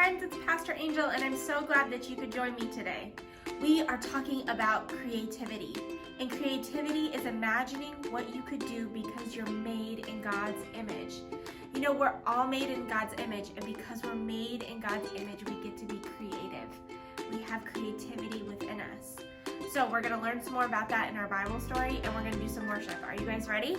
friends, it's Pastor Angel, and I'm so glad that you could join me today. We are talking about creativity, and creativity is imagining what you could do because you're made in God's image. You know, we're all made in God's image, and because we're made in God's image, we get to be creative. We have creativity within us. So we're going to learn some more about that in our Bible story, and we're going to do some worship. Are you guys ready?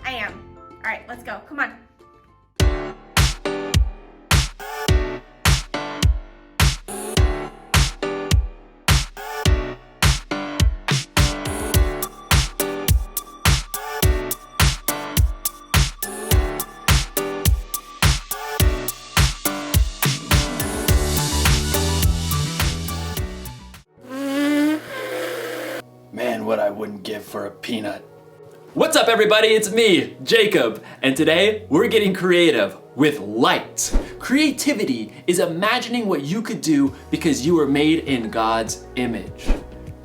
I am. All right, let's go. Come on. Man, what I wouldn't give for a peanut. What's up, everybody? It's me, Jacob, and today we're getting creative with light. Creativity is imagining what you could do because you were made in God's image.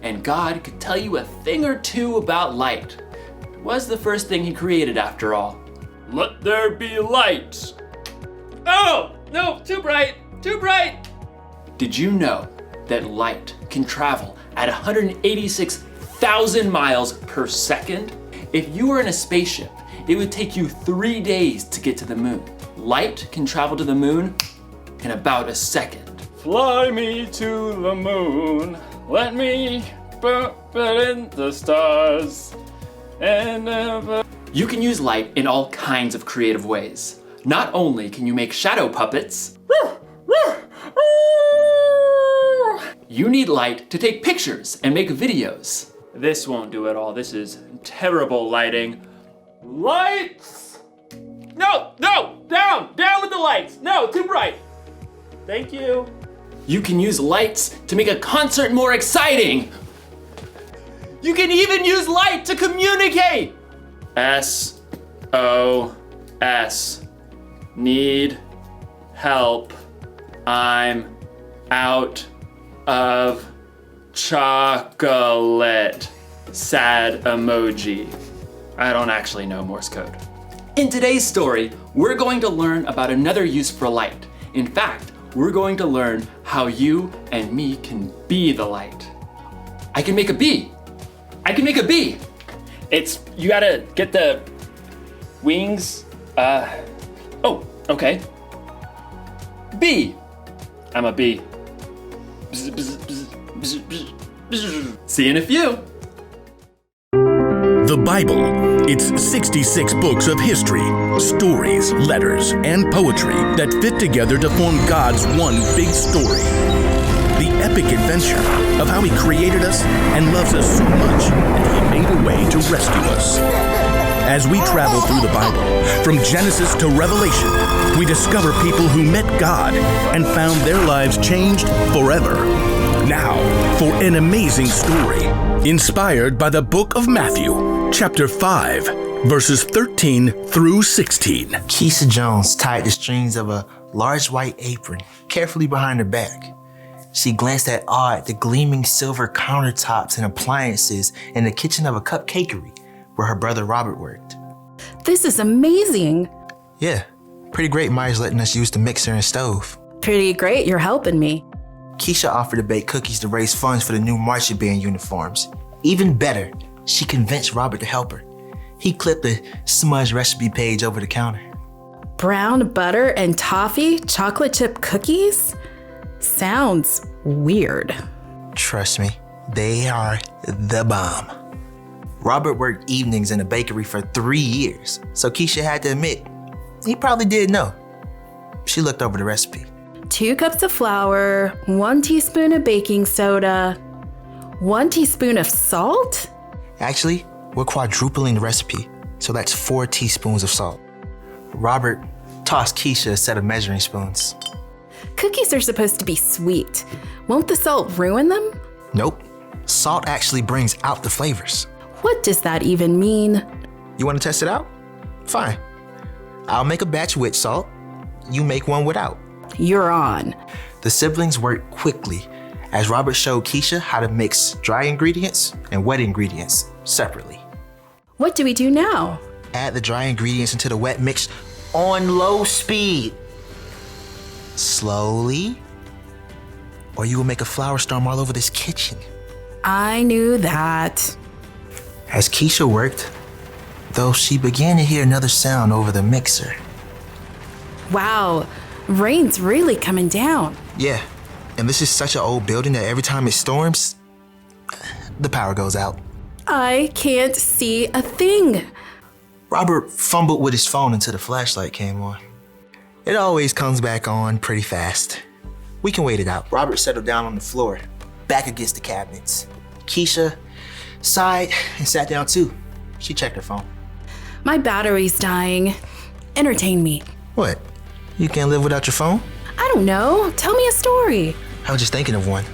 And God could tell you a thing or two about light. It was the first thing he created after all. Let there be light. Oh, no, too bright, too bright. Did you know that light can travel at 186,000 miles per second? If you were in a spaceship, it would take you 3 days to get to the moon. Light can travel to the moon in about a second. Fly me to the moon, let me put in the stars, and never... You can use light in all kinds of creative ways. Not only can you make shadow puppets, you need light to take pictures and make videos. This won't do it all. This is terrible lighting. Lights! No, down with the lights. No, too bright. Thank you. You can use lights to make a concert more exciting. You can even use light to communicate. SOS. Need help. I'm out of chocolate. Sad emoji. I don't actually know Morse code. In today's story, we're going to learn about another use for light. In fact, we're going to learn how you and me can be the light. I can make a bee. You gotta get the wings. Oh, okay. Bee. I'm a bee. Bzz, bzz, bzz, bzz, bzz, bzz. See you in a few. The Bible. It's 66 books of history, stories, letters, and poetry that fit together to form God's one big story. The epic adventure of how He created us and loves us so much that He made a way to rescue us. As we travel through the Bible, from Genesis to Revelation, we discover people who met God and found their lives changed forever. Now, for an amazing story, inspired by the book of Matthew, chapter 5, verses 13 through 16. Keisha Jones tied the strings of a large white apron carefully behind her back. She glanced at awe at the gleaming silver countertops and appliances in the kitchen of a cupcakery where her brother Robert worked. This is amazing. Yeah, pretty great Myers letting us use the mixer and stove. Pretty great, you're helping me. Keisha offered to bake cookies to raise funds for the new marching band uniforms. Even better, she convinced Robert to help her. He clipped the smudge recipe page over the counter. Brown butter and toffee chocolate chip cookies? Sounds weird. Trust me, they are the bomb. Robert worked evenings in a bakery for 3 years, so Keisha had to admit, he probably did know. She looked over the recipe. 2 cups of flour, 1 teaspoon of baking soda, 1 teaspoon of salt? Actually, we're quadrupling the recipe, so that's 4 teaspoons of salt. Robert tossed Keisha a set of measuring spoons. Cookies are supposed to be sweet. Won't the salt ruin them? Nope, salt actually brings out the flavors. What does that even mean? You want to test it out? Fine. I'll make a batch with salt. You make one without. You're on. The siblings worked quickly as Robert showed Keisha how to mix dry ingredients and wet ingredients separately. What do we do now? Add the dry ingredients into the wet mix on low speed. Slowly, or you will make a flower storm all over this kitchen. I knew that. As Keisha worked, though, she began to hear another sound over the mixer. Wow, rain's really coming down. Yeah, and this is such an old building that every time it storms, the power goes out. I can't see a thing. Robert fumbled with his phone until the flashlight came on. It always comes back on pretty fast. We can wait it out. Robert settled down on the floor, back against the cabinets. Keisha sighed and sat down too. She checked her phone. My battery's dying. Entertain me. What? You can't live without your phone? I don't know. Tell me a story. I was just thinking of one.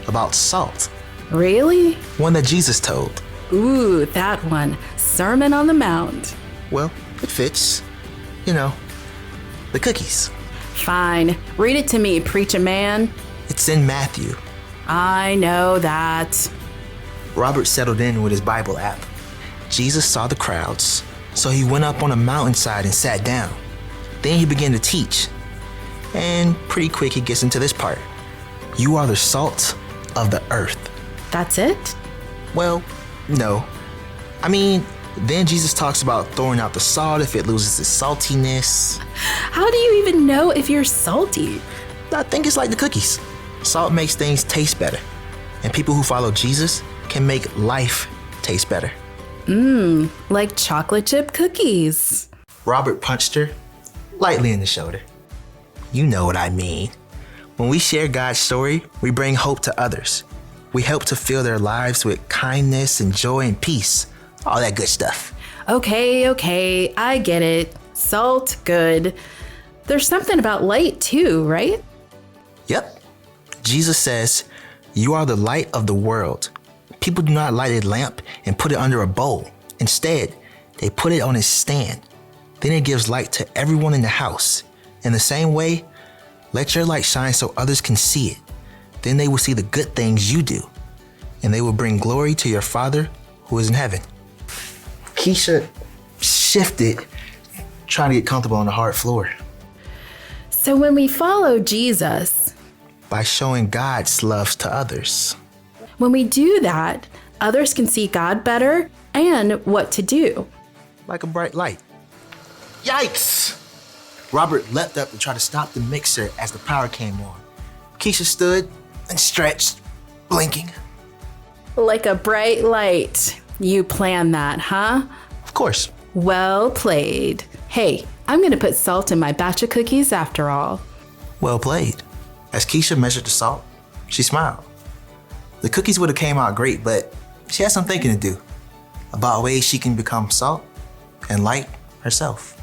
About salt. Really? One that Jesus told. Ooh, that one. Sermon on the Mount. Well, it fits. You know, the cookies. Fine. Read it to me, preacher man. It's in Matthew. I know that. Robert settled in with his Bible app. Jesus saw the crowds, so he went up on a mountainside and sat down. Then he began to teach. And pretty quick he gets into this part. You are the salt of the earth. That's it? Well, no. I mean, then Jesus talks about throwing out the salt if it loses its saltiness. How do you even know if you're salty? I think it's like the cookies. Salt makes things taste better. And people who follow Jesus can make life taste better. Like chocolate chip cookies. Robert punched her lightly in the shoulder. You know what I mean. When we share God's story, we bring hope to others. We help to fill their lives with kindness and joy and peace. All that good stuff. Okay, I get it. Salt, good. There's something about light too, right? Yep. Jesus says, you are the light of the world. People do not light a lamp and put it under a bowl. Instead, they put it on a stand. Then it gives light to everyone in the house. In the same way, let your light shine so others can see it. Then they will see the good things you do, and they will bring glory to your Father who is in heaven. Keisha shifted, trying to get comfortable on the hard floor. So when we follow Jesus, By showing God's love to others. when we do that, others can see God better and what to do. Like a bright light. Yikes! Robert leapt up to try to stop the mixer as the power came on. Keisha stood and stretched, blinking. Like a bright light. You planned that, huh? Of course. Well played. Hey, I'm gonna put salt in my batch of cookies after all. Well played. As Keisha measured the salt, she smiled. The cookies would have came out great, but she had some thinking to do about ways she can become salt and light herself.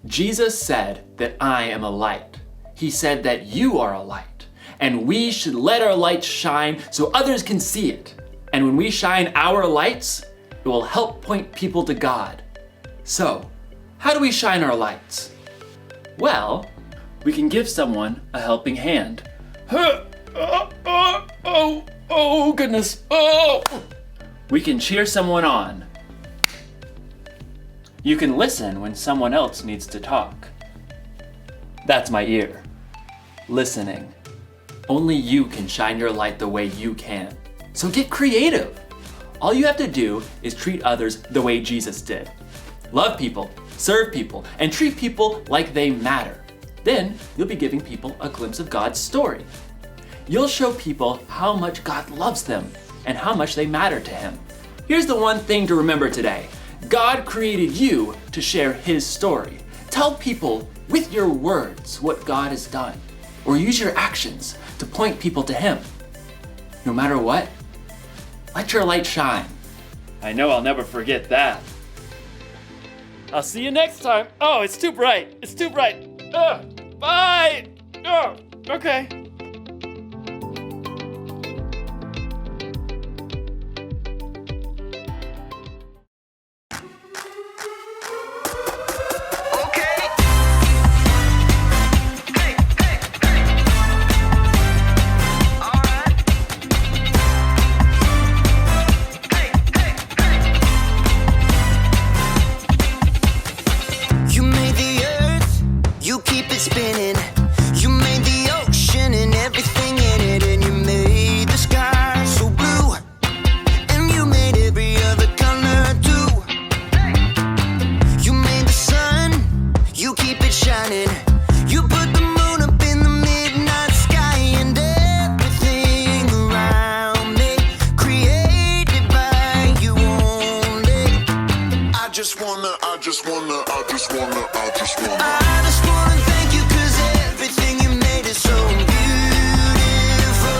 Jesus said that I am a light. He said that you are a light, and we should let our light shine so others can see it. And when we shine our lights, it will help point people to God. So, how do we shine our lights? Well, we can give someone a helping hand. Oh, goodness. Oh! We can cheer someone on. You can listen when someone else needs to talk. That's my ear. Listening. Only you can shine your light the way you can. So get creative. All you have to do is treat others the way Jesus did. Love people, serve people, and treat people like they matter. Then you'll be giving people a glimpse of God's story. You'll show people how much God loves them and how much they matter to Him. Here's the one thing to remember today. God created you to share His story. Tell people with your words what God has done, or use your actions to point people to Him. No matter what, let your light shine. I know I'll never forget that. I'll see you next time. Oh, it's too bright. It's too bright. Bye. Oh, okay. just wanna thank you 'cause everything you made is so beautiful.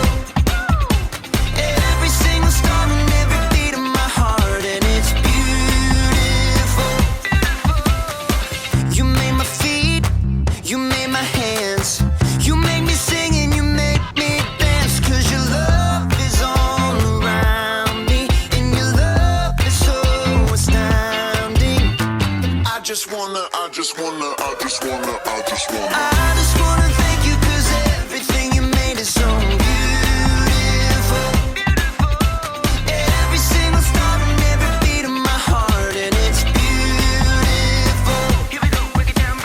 Every single star and every beat of my heart, and it's beautiful. You made my feet, you made my hands, you made me sing and you made me dance, 'cause your love is all around me, and your love is so astounding. I just wanna thank you 'cause everything you made is so beautiful. Every single star and every beat of my heart, and it's beautiful. Here we go, break it down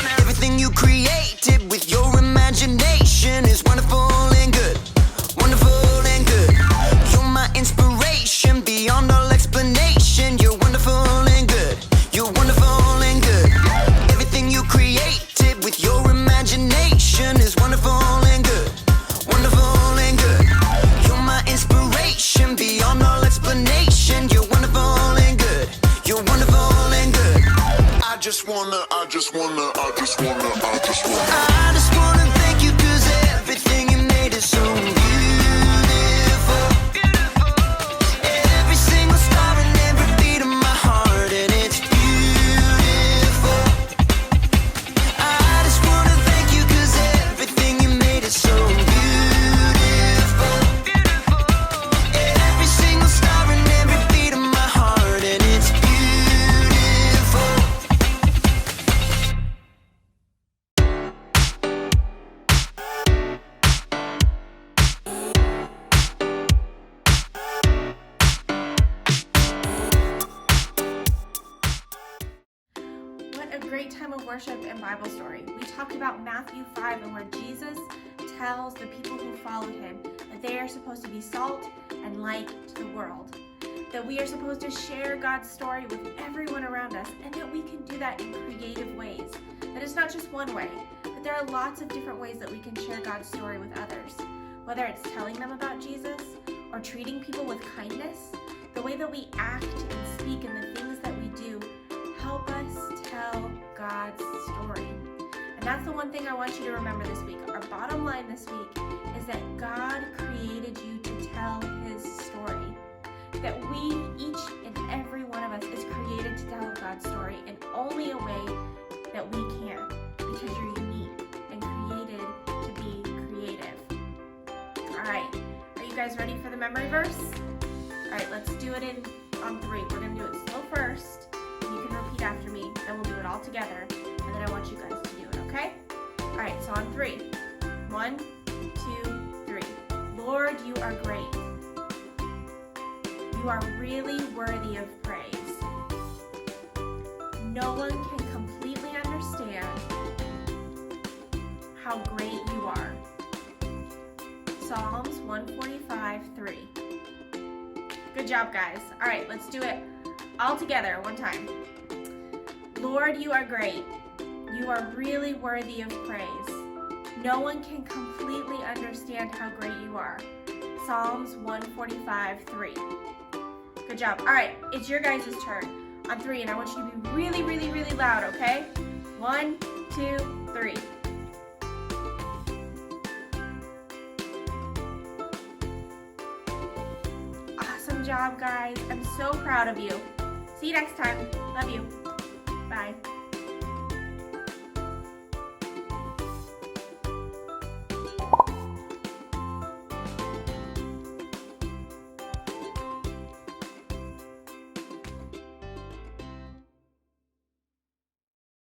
now. Everything you created with your imagination is wonderful and good. Wonderful and good. You're my inspiration beyond all explanation. You're wonderful and good. You're wonderful and good. Everything you created with your imagination is wonderful and good. Wonderful and good. You're my inspiration beyond all explanation. You're wonderful and good. You're wonderful and good. I just wanna thank you 'cause everything you made is so beautiful. Every single star and every beat of my heart, and it's beautiful. I just wanna thank you 'cause everything you made is so beautiful. Every single star and every beat of my heart, and it's beautiful. What a great time of worship and Bible story. We talked about Matthew 5 and where Jesus tells the people who followed him that they are supposed to be salt and light to the world. That we are supposed to share God's story with everyone around us, and that we can do that in creative ways. That it's not just one way, but there are lots of different ways that we can share God's story with others. Whether it's telling them about Jesus or treating people with kindness, the way that we act and speak and the things that we do help us tell God's story. And that's the one thing I want you to remember this week. Our bottom line this week is that God created you to tell his story. That we, each and every one of us, is created to tell God's story in only a way that we can, because you're unique and created to be creative. All right, are you guys ready for the memory verse? All right, let's do it on 3. We're gonna do it slow first. You can repeat after me, then we'll do it all together, and then I want you guys to do it, okay? All right, so on 3. 1, 2, 3. Lord, you are great. You are really worthy of praise. No one can completely understand how great you are. Psalms 145:3. Good job, guys. All right, let's do it all together one time. Lord, you are great. You are really worthy of praise. No one can completely understand how great you are. Psalms 145:3. Good job. All right, it's your guys' turn on 3, and I want you to be really, really, really loud, okay? 1, 2, 3. Awesome job, guys. I'm so proud of you. See you next time. Love you. Bye.